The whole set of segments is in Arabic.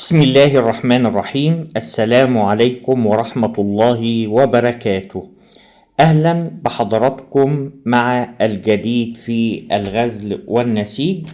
بسم الله الرحمن الرحيم. السلام عليكم ورحمة الله وبركاته. أهلا بحضراتكم مع الجديد في الغزل والنسيج.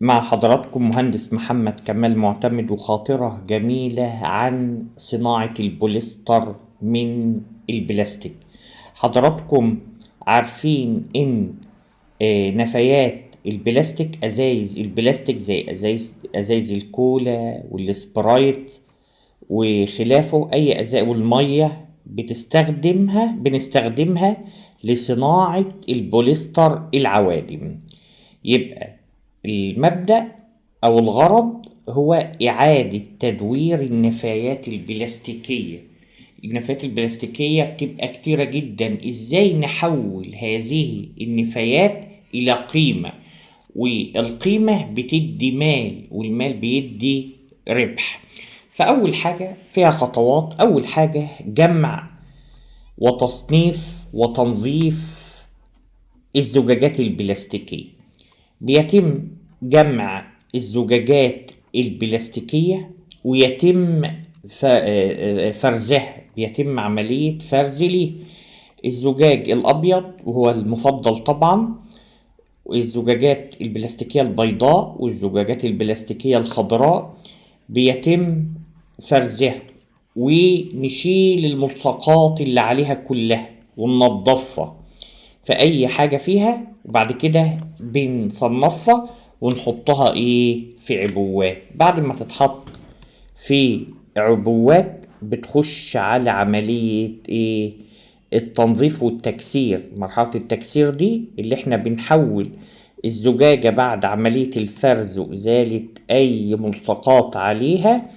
مع حضراتكم مهندس محمد كمال معتمد وخاطرة جميلة عن صناعة البوليستر من البلاستيك. حضراتكم عارفين إن نفايات البلاستيك، ازايز البلاستيك زي ازايز الكولا والسبرايت وخلافه، اي ازايز والميه بنستخدمها لصناعة البوليستر العوادم. يبقى المبدأ او الغرض هو اعادة تدوير النفايات البلاستيكية. النفايات البلاستيكية بتبقى كتيرة جدا، ازاي نحول هذه النفايات الى قيمة، والقيمة بتدي مال والمال بيدي ربح. فأول حاجة فيها خطوات. أول حاجة جمع وتصنيف وتنظيف الزجاجات البلاستيكية. بيتم جمع الزجاجات البلاستيكية ويتم فرزها، بيتم عملية فرز ليه. الزجاج الأبيض وهو المفضل طبعا، والزجاجات البلاستيكية البيضاء والزجاجات البلاستيكية الخضراء بيتم فرزها، ونشيل الملصقات اللي عليها كلها وننضفها في أي حاجة فيها، وبعد كده بنصنفها ونحطها في عبوات. بعد ما تتحط في عبوات بتخش على عملية التنظيف والتكسير. مرحلة التكسير دي اللي احنا بنحول الزجاجة بعد عملية الفرز وإزالة أي ملصقات عليها،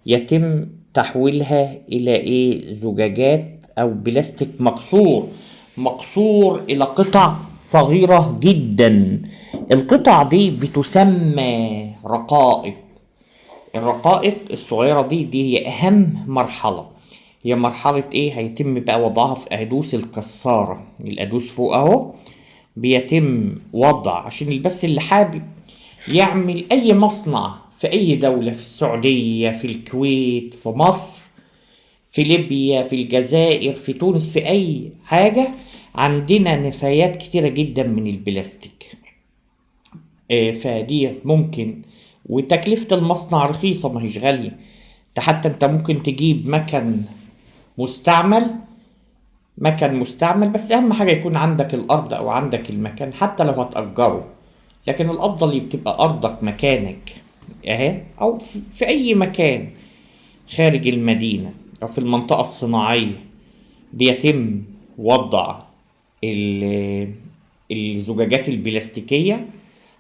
يتم تحويلها إلى زجاجات أو بلاستيك مقصور إلى قطع صغيرة جدا. القطع دي بتسمى رقائق. الرقائق الصغيرة دي هي أهم مرحلة. هي مرحلة هيتم بقى وضعها في أدوس الكسارة. الأدوس فوق أهو بيتم وضع، عشان بس اللي حابب يعمل أي مصنع في أي دولة، في السعودية، في الكويت، في مصر، في ليبيا، في الجزائر، في تونس، في أي حاجة، عندنا نفايات كتيرة جدا من البلاستيك. فدي ممكن، وتكلفة المصنع رخيصة، ما هيش غالية. حتى انت ممكن تجيب مكن مستعمل، بس اهم حاجة يكون عندك الارض او عندك المكان، حتى لو هتأجره. لكن الافضل بتبقى ارضك مكانك او في اي مكان خارج المدينة او في المنطقة الصناعية. بيتم وضع الزجاجات البلاستيكية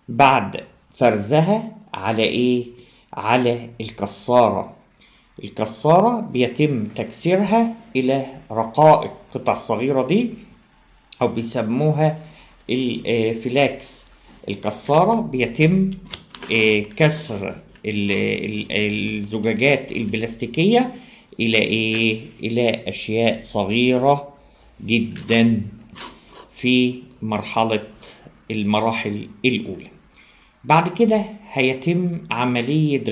بعد فرزها على الكسارة بيتم تكسيرها إلى رقائق، قطع صغيرة دي، أو بيسموها الفلاكس. الكسارة بيتم كسر الزجاجات البلاستيكية إلى أشياء صغيرة جدا في المراحل الأولى. بعد كده هيتم عملية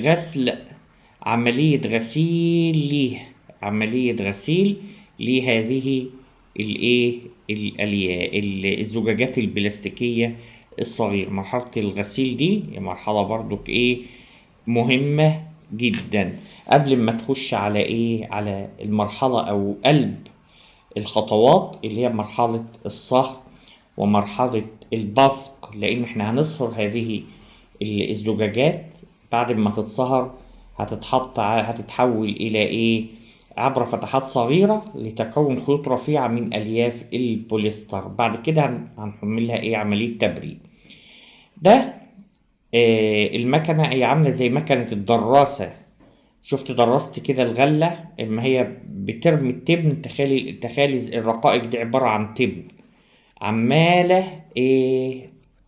غسيل لهذه الزجاجات البلاستيكية الصغيرة. مرحلة الغسيل دي مرحلة برضو مهمة جدا قبل ما تخش على المرحلة او قلب الخطوات، اللي هي مرحلة الصهر ومرحلة البثق. لان احنا هنصهر هذه الزجاجات. بعد ما تتصهر هتتحول الى عبر فتحات صغيرة لتكون خيوط رفيعة من الياف البوليستر. بعد كده هنحملها عملية تبريد. ده المكنة هي عاملة زي مكنة الدراسة. شفت دراسة كده الغلة اما هي بترمي التبن، تخيل الرقائق دي عبارة عن تبن عمالة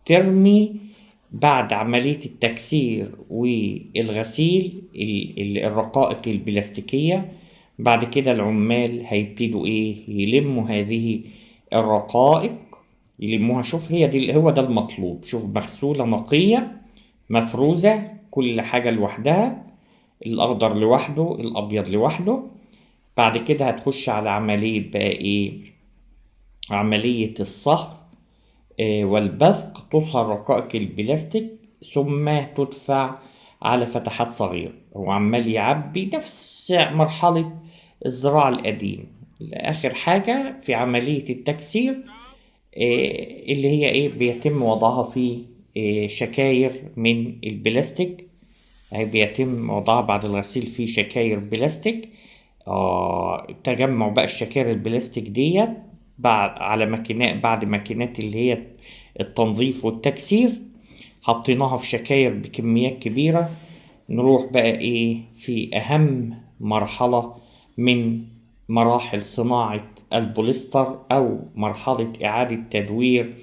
ترمي بعد عملية التكسير والغسيل الرقائق البلاستيكية. بعد كده العمال هيبتدوا يلموا هذه الرقائق، يلموها. شوف هو ده المطلوب. شوف، مغسولة نقية مفروزة، كل حاجة لوحدها، الأخضر لوحده، الأبيض لوحده. بعد كده هتخش على عملية بقى إيه؟ عملية الصهر والبثق. تصهر رقائق البلاستيك ثم تدفع على فتحات صغيرة، وعمال يعبي نفس مرحلة الزراعة القديم. آخر حاجة في عملية التكسير اللي هي إيه؟ بيتم وضعها في شكاير من البلاستيك. بيتم وضعها بعد الغسيل في شكاير بلاستيك. تجمع بقى الشكاير البلاستيك ديت بعد ماكينات اللي هي التنظيف والتكسير. حطيناها في شكاير بكميات كبيرة. نروح بقى ايه في اهم مرحلة من مراحل صناعة البوليستر، او مرحلة اعادة تدوير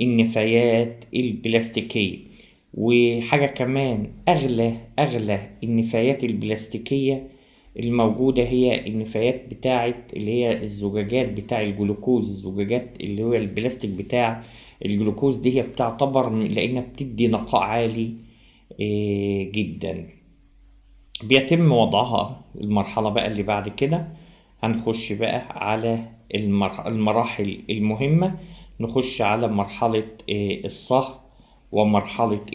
النفايات البلاستيكية. وحاجة كمان، أغلى النفايات البلاستيكية الموجودة هي النفايات بتاعت اللي هي الزجاجات بتاع الجلوكوز. الزجاجات اللي هو البلاستيك بتاع الجلوكوز دي هي بتعتبر لأنها بتدي نقاء عالي جدا. بيتم وضعها. المرحلة بقى اللي بعد كده هنخش بقى على المراحل المهمة. نخش على مرحلة الصهر ومرحلة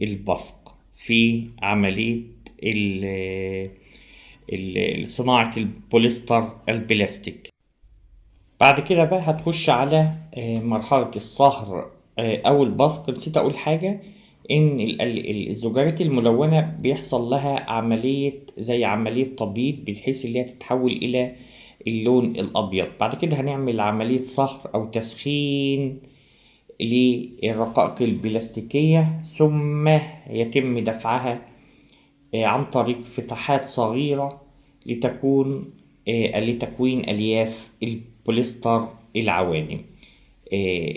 البثق في عملية صناعة البوليستر البلاستيك. بعد كده بقى هتخش على مرحلة الصهر أو البثق. نسيت أقول حاجة، إن الزجاجات الملونة بيحصل لها زي عملية تبييض بحيث إن هي تتحول إلى اللون الأبيض. بعد كده هنعمل عملية صهر أو تسخين للرقائق البلاستيكية، ثم يتم دفعها عن طريق فتحات صغيرة لتكوين ألياف البوليستر العوادم.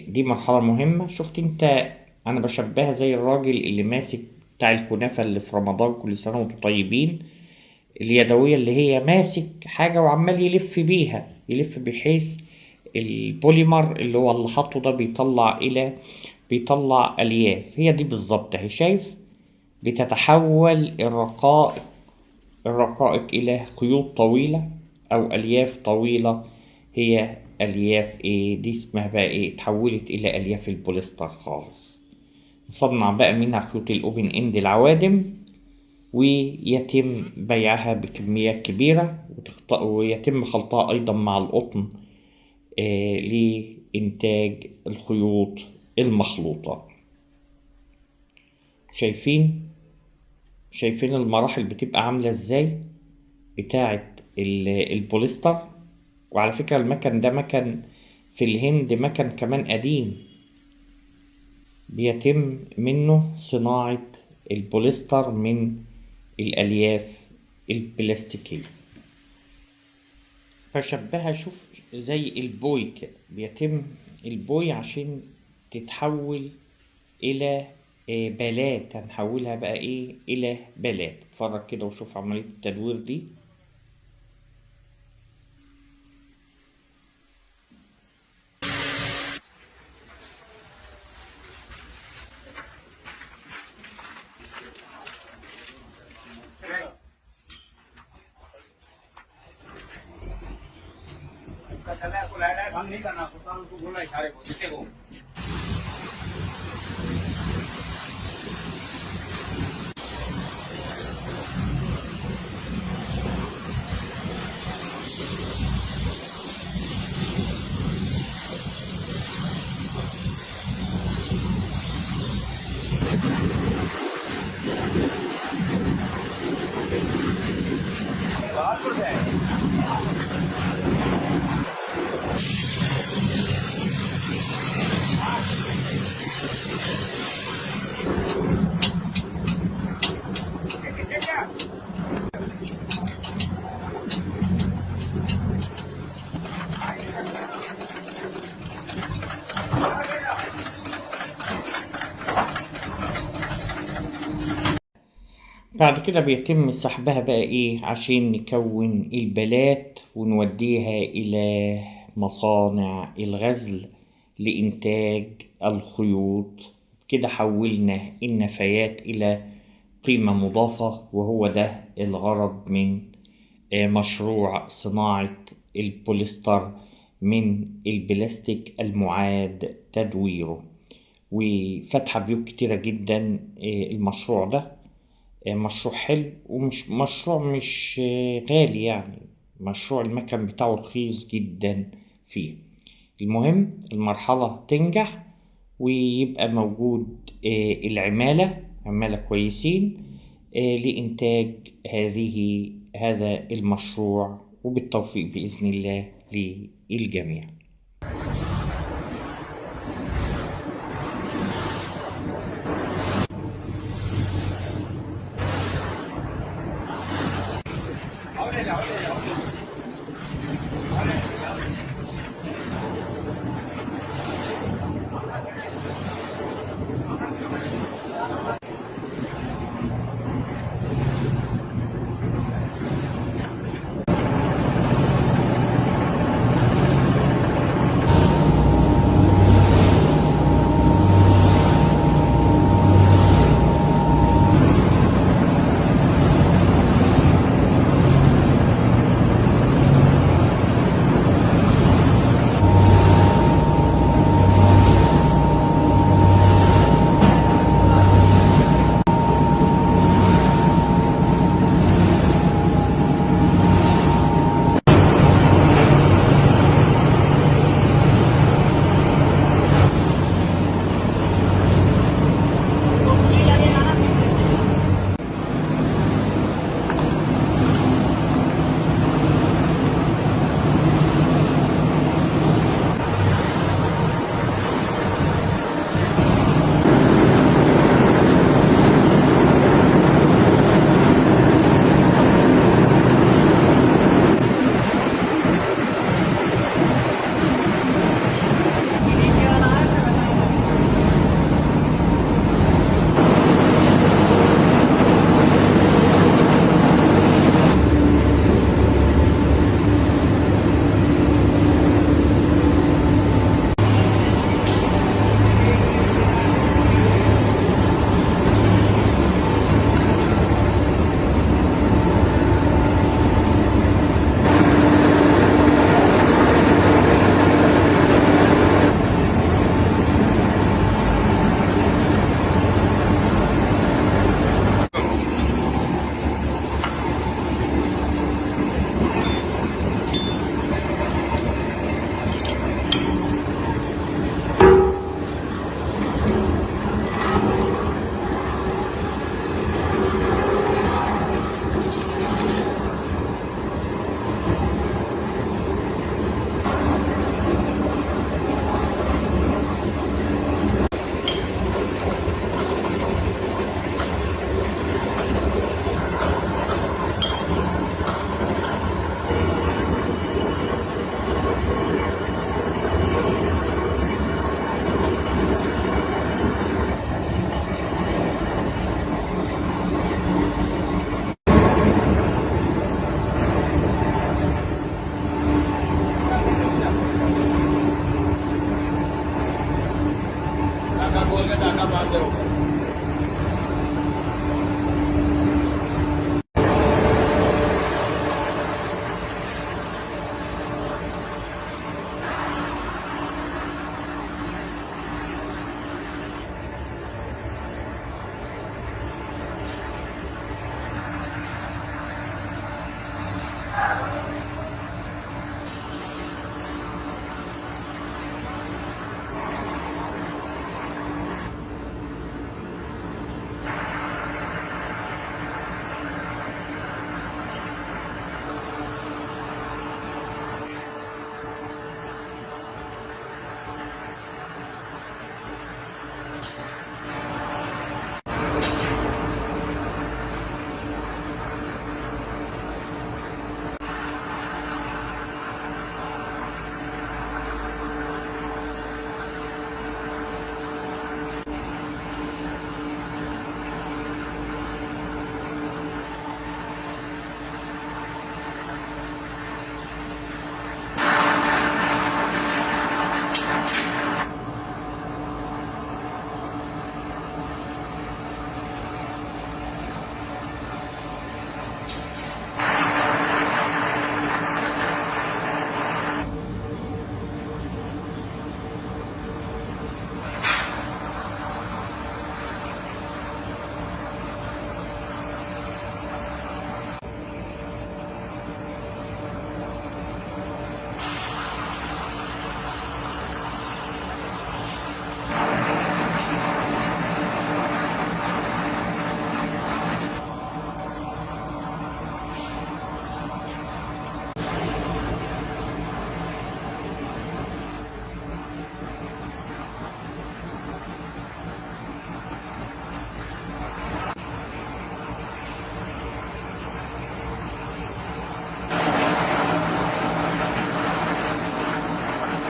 دي مرحلة مهمة. شفت انت، انا بشبهها زي الراجل اللي ماسك بتاع الكنافة اللي في رمضان، كل سنة وانتم طيبين، اليدوية اللي هي ماسك حاجة وعمال يلف بحيث البوليمر اللي هو اللي حاطه ده بيطلع ألياف. هي دي بالظبط اهي، شايف؟ بتتحول الرقائق إلى خيوط طويلة أو ألياف طويلة. هي ألياف دي اسمها بقى اتحولت إلى ألياف البوليستر خالص. نصنع بقى منها خيوط الأوبن إند العوادم، ويتم بيعها بكميات كبيرة، ويتم خلطها أيضا مع القطن لإنتاج الخيوط المخلوطة. شايفين المراحل بتبقى عاملة ازاي بتاعة البوليستر. وعلى فكرة المكن ده مكن في الهند، مكن كمان قديم بيتم منه صناعة البوليستر من الألياف البلاستيكية. فشبهها، شوف، زي البوي كده. بيتم البوي عشان تتحول إلى بالات. هنحولها بقى إلى بالات. اتفرج كده وشوف عملية التدوير دي. بعد كده بيتم سحبها بقى عشان نكون البالات ونوديها إلى مصانع الغزل لإنتاج الخيوط. كده حولنا النفايات إلى قيمة مضافة، وهو ده الغرض من مشروع صناعة البوليستر من البلاستيك المعاد تدويره. وفتح بيوت كتيرة جدا المشروع ده. مشروع حلو، ومش مشروع مش غالي يعني، مشروع المكن بتاعه رخيص جدا فيه. المهم المرحلة تنجح ويبقى موجود عمالة كويسين لإنتاج هذا المشروع، وبالتوفيق بإذن الله للجميع.